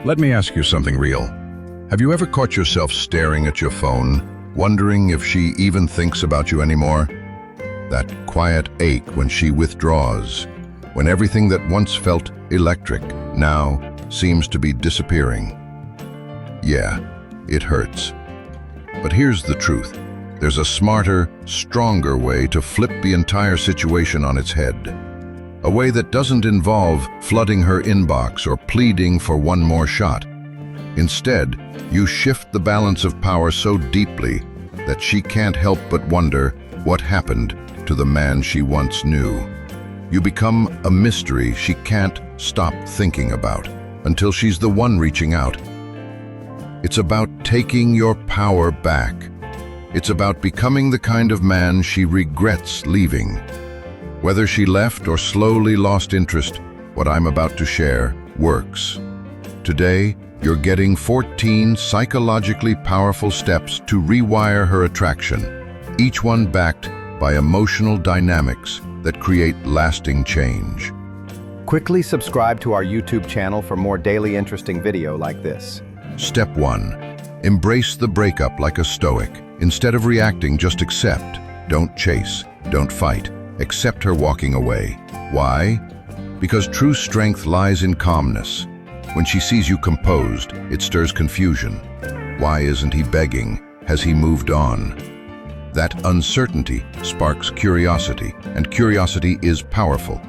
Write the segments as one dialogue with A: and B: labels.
A: Let me ask you something real. Have you ever caught yourself staring at your phone, wondering if she even thinks about you anymore? That quiet ache when she withdraws, when everything that once felt electric now seems to be disappearing. Yeah, it hurts. But here's the truth. There's a smarter, stronger way to flip the entire situation on its head. A way that doesn't involve flooding her inbox or pleading for one more shot. Instead, you shift the balance of power so deeply that she can't help but wonder what happened to the man she once knew. You become a mystery she can't stop thinking about until she's the one reaching out. It's about taking your power back. It's about becoming the kind of man she regrets leaving. Whether she left or slowly lost interest, what I'm about to share works. Today, you're getting 14 psychologically powerful steps to rewire her attraction, each one backed by emotional dynamics that create lasting change.
B: Quickly subscribe to our YouTube channel for more daily interesting video like this.
A: Step 1. Embrace the breakup like a stoic. Instead of reacting, just accept. Don't chase. Don't fight. Accept her walking away. Why? Because true strength lies in calmness. When she sees you composed, it stirs confusion. Why isn't he begging? Has he moved on? That uncertainty sparks curiosity, and curiosity is powerful.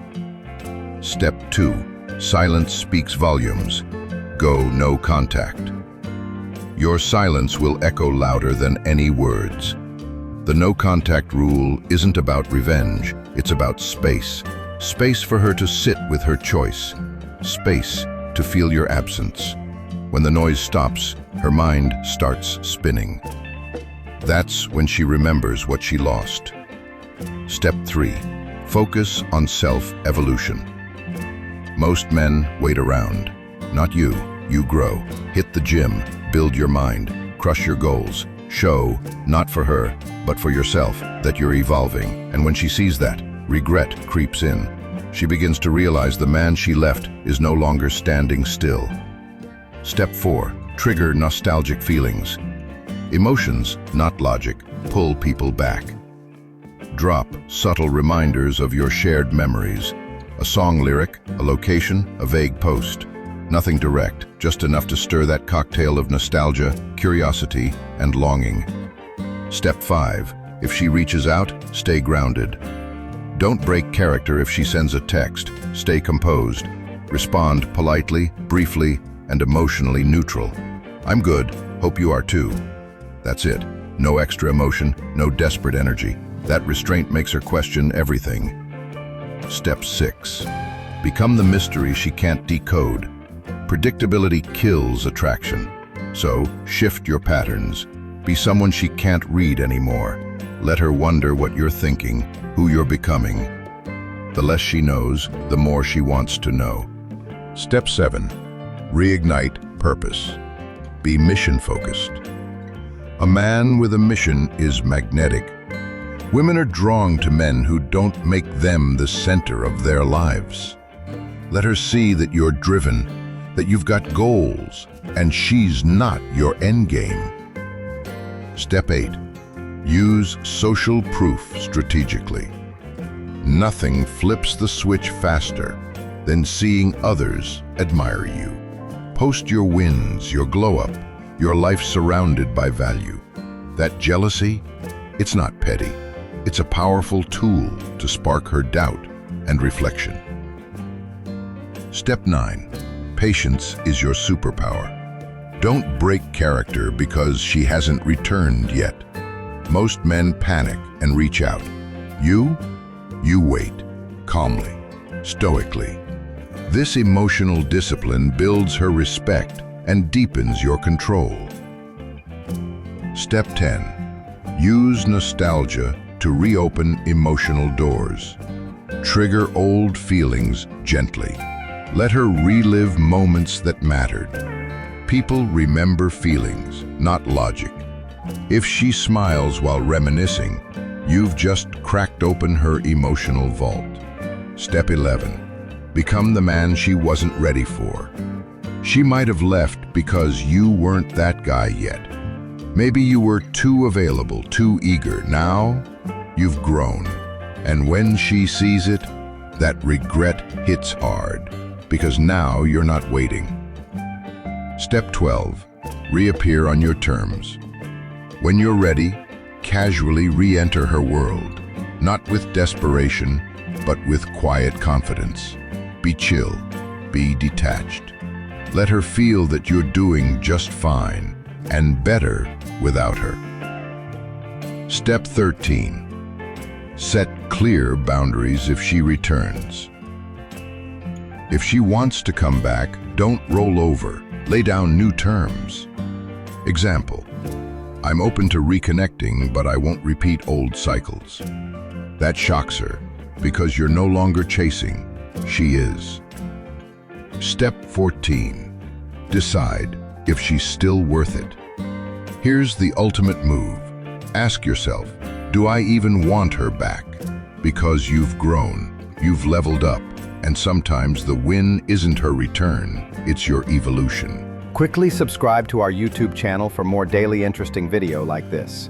A: Step 2. Silence speaks volumes. Go no contact. Your silence will echo louder than any words. The no contact rule isn't about revenge, it's about space. Space for her to sit with her choice. Space to feel your absence. When the noise stops, her mind starts spinning. That's when she remembers what she lost. Step 3. Focus on self-evolution. Most men wait around. Not you. You grow. Hit the gym. Build your mind. Crush your goals. Show, not for her, but for yourself, that you're evolving. And when she sees that, regret creeps in. She begins to realize the man she left is no longer standing still. Step 4. Trigger nostalgic feelings. Emotions, not logic, pull people back. Drop subtle reminders of your shared memories. A song lyric, a location, a vague post. Nothing direct, just enough to stir that cocktail of nostalgia, curiosity, and longing. Step 5. If she reaches out, stay grounded. Don't break character if she sends a text. Stay composed. Respond politely, briefly, and emotionally neutral. I'm good, hope you are too. That's it. No extra emotion, no desperate energy. That restraint makes her question everything. Step 6. Become the mystery she can't decode. Predictability kills attraction. So, shift your patterns. Be someone she can't read anymore. Let her wonder what you're thinking, who you're becoming. The less she knows, the more she wants to know. Step 7. Reignite purpose. Be mission-focused. A man with a mission is magnetic. Women are drawn to men who don't make them the center of their lives. Let her see that you're driven, that you've got goals, and she's not your endgame. Step 8. Use social proof strategically. Nothing flips the switch faster than seeing others admire you. Post your wins, your glow-up, your life surrounded by value. That jealousy, it's not petty. It's a powerful tool to spark her doubt and reflection. Step 9. Patience is your superpower. Don't break character because she hasn't returned yet. Most men panic and reach out. You wait, calmly, stoically. This emotional discipline builds her respect and deepens your control. Step 10. Use nostalgia to reopen emotional doors. Trigger old feelings gently. Let her relive moments that mattered. People remember feelings, not logic. If she smiles while reminiscing, you've just cracked open her emotional vault. Step 11. Become the man she wasn't ready for. She might have left because you weren't that guy yet. Maybe you were too available, too eager. Now, you've grown. And when she sees it, that regret hits hard, because now you're not waiting. Step 12. Reappear on your terms. When you're ready, casually re-enter her world, not with desperation, but with quiet confidence. Be chill, be detached. Let her feel that you're doing just fine, and better without her. Step 13. Set clear boundaries if she returns. If she wants to come back, don't roll over. Lay down new terms. Example: I'm open to reconnecting, but I won't repeat old cycles. That shocks her, because you're no longer chasing, she is. Step 14. Decide if she's still worth it. Here's the ultimate move. Ask yourself, do I even want her back? Because you've grown, you've leveled up, and sometimes the win isn't her return, it's your evolution.
B: Quickly subscribe to our YouTube channel for more daily interesting video like this.